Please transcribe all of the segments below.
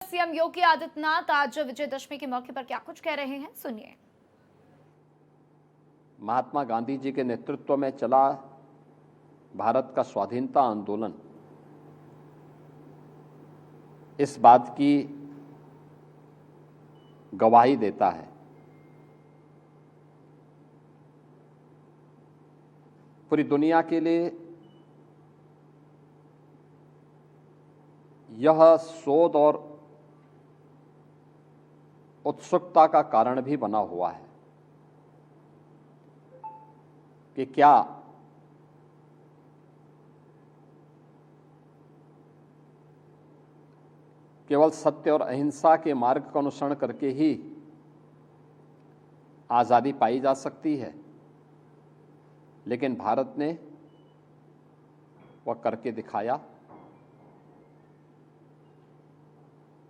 CM Yogi Adityanath आज विजयदशमी के मौके पर क्या कुछ कह रहे हैं, सुनिए। महात्मा गांधी जी के नेतृत्व में चला भारत का स्वाधीनता आंदोलन इस बात की गवाही देता है। पूरी दुनिया के लिए यह शोध और उत्सुकता का कारण भी बना हुआ है कि क्या केवल सत्य और अहिंसा के मार्ग का अनुसरण करके ही आज़ादी पाई जा सकती है, लेकिन भारत ने वह करके दिखाया।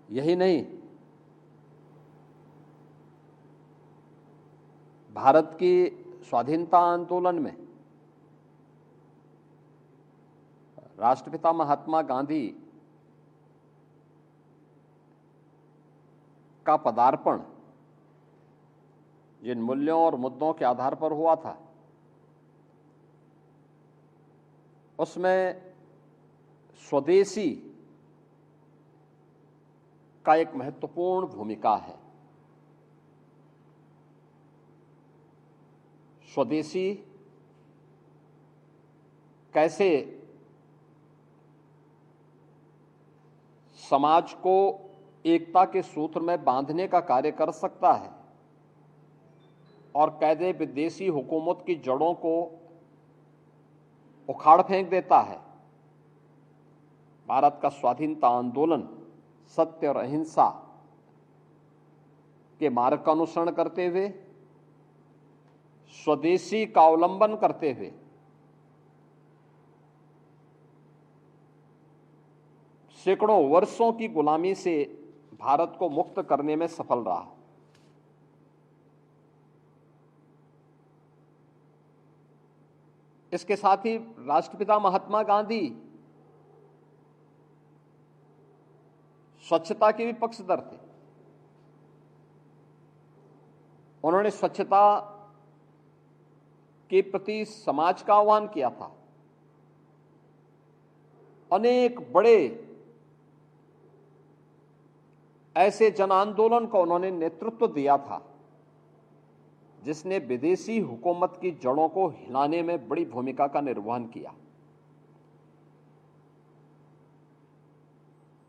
यही नहीं, भारत की स्वाधीनता आंदोलन में राष्ट्रपिता महात्मा गांधी का पदार्पण जिन मूल्यों और मुद्दों के आधार पर हुआ था, उसमें स्वदेशी का एक महत्वपूर्ण भूमिका है। स्वदेशी कैसे समाज को एकता के सूत्र में बांधने का कार्य कर सकता है और कैसे विदेशी हुकूमत की जड़ों को उखाड़ फेंक देता है। भारत का स्वाधीनता आंदोलन सत्य और अहिंसा के मार्ग का अनुसरण करते हुए, स्वदेशी का अवलंबन करते हुए सैकड़ों वर्षों की गुलामी से भारत को मुक्त करने में सफल रहा। इसके साथ ही राष्ट्रपिता महात्मा गांधी स्वच्छता के भी पक्षधर थे। उन्होंने स्वच्छता के प्रति समाज का आह्वान किया था। अनेक बड़े ऐसे जन आंदोलन को उन्होंने नेतृत्व दिया था जिसने विदेशी हुकूमत की जड़ों को हिलाने में बड़ी भूमिका का निर्वहन किया।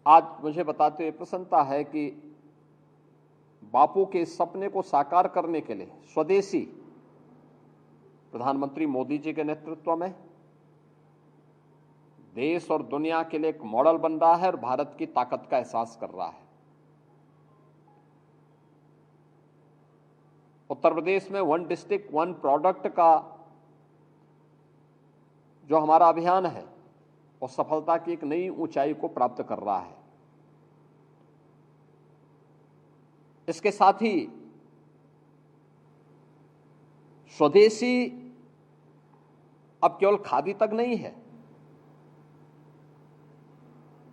आज मुझे बताते हुए प्रसन्नता है कि बापू के सपने को साकार करने के लिए स्वदेशी प्रधानमंत्री मोदी जी के नेतृत्व में देश और दुनिया के लिए एक मॉडल बन रहा है और भारत की ताकत का एहसास कर रहा है। उत्तर प्रदेश में वन डिस्ट्रिक्ट वन प्रोडक्ट का जो हमारा अभियान है वो सफलता की एक नई ऊंचाई को प्राप्त कर रहा है। इसके साथ ही स्वदेशी अब केवल खादी तक नहीं है,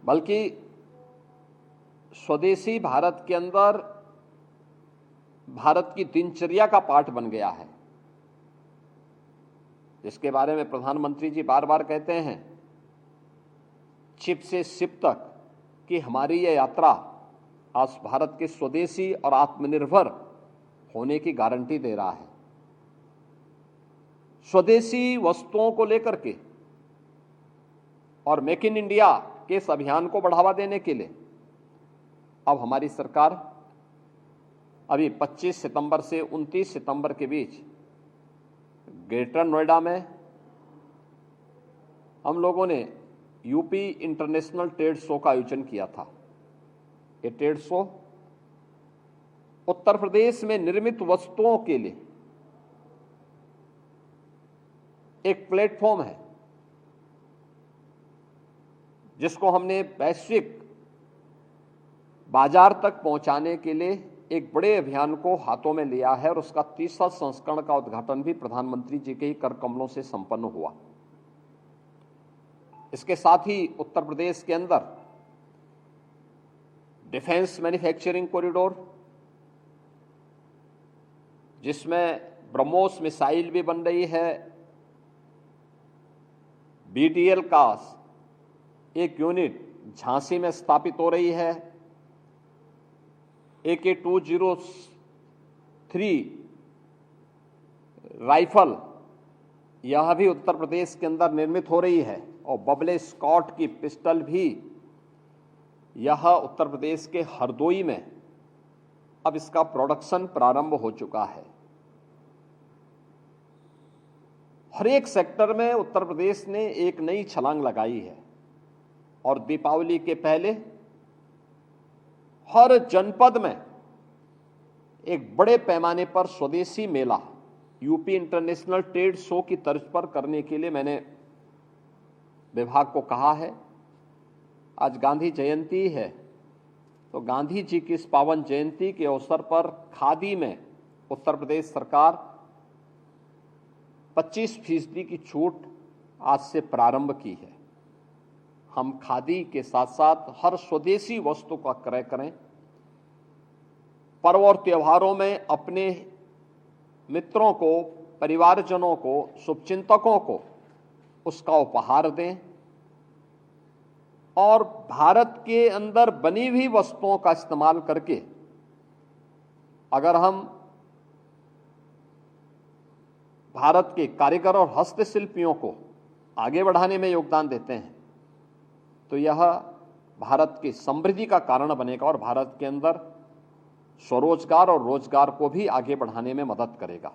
बल्कि स्वदेशी भारत के अंदर भारत की दिनचर्या का पार्ट बन गया है, जिसके बारे में प्रधानमंत्री जी बार बार कहते हैं, चिप से शिप तक कि हमारी यह यात्रा आज भारत के स्वदेशी और आत्मनिर्भर होने की गारंटी दे रहा है। स्वदेशी वस्तुओं को लेकर के और मेक इन इंडिया के इस अभियान को बढ़ावा देने के लिए अब हमारी सरकार अभी 25 सितंबर से 29 सितंबर के बीच ग्रेटर नोएडा में हम लोगों ने यूपी इंटरनेशनल ट्रेड शो का आयोजन किया था। ये ट्रेड शो उत्तर प्रदेश में निर्मित वस्तुओं के लिए एक प्लेटफॉर्म है, जिसको हमने वैश्विक बाजार तक पहुंचाने के लिए एक बड़े अभियान को हाथों में लिया है और उसका तीसरा संस्करण का उद्घाटन भी प्रधानमंत्री जी के ही कर कमलों से संपन्न हुआ। इसके साथ ही उत्तर प्रदेश के अंदर डिफेंस मैन्युफैक्चरिंग कॉरिडोर, जिसमें ब्रह्मोस मिसाइल भी बन रही है, BTL का एक यूनिट झांसी में स्थापित हो रही है, AK-203 राइफल यह भी उत्तर प्रदेश के अंदर निर्मित हो रही है, और बबले स्कॉट की पिस्टल भी यह उत्तर प्रदेश के हरदोई में अब इसका प्रोडक्शन प्रारंभ हो चुका है। हर एक सेक्टर में उत्तर प्रदेश ने एक नई छलांग लगाई है, और दीपावली के पहले हर जनपद में एक बड़े पैमाने पर स्वदेशी मेला यूपी इंटरनेशनल ट्रेड शो की तर्ज पर करने के लिए मैंने विभाग को कहा है। आज गांधी जयंती है, तो गांधी जी की इस पावन जयंती के अवसर पर खादी में उत्तर प्रदेश सरकार 25% की छूट आज से प्रारंभ की है। हम खादी के साथ साथ हर स्वदेशी वस्तु का क्रय करें, पर्व और त्योहारों में अपने मित्रों को, परिवारजनों को, शुभचिंतकों को उसका उपहार दें, और भारत के अंदर बनी हुई वस्तुओं का इस्तेमाल करके अगर हम भारत के कारीगर और हस्तशिल्पियों को आगे बढ़ाने में योगदान देते हैं, तो यह भारत की समृद्धि का कारण बनेगा और भारत के अंदर स्वरोजगार और रोजगार को भी आगे बढ़ाने में मदद करेगा।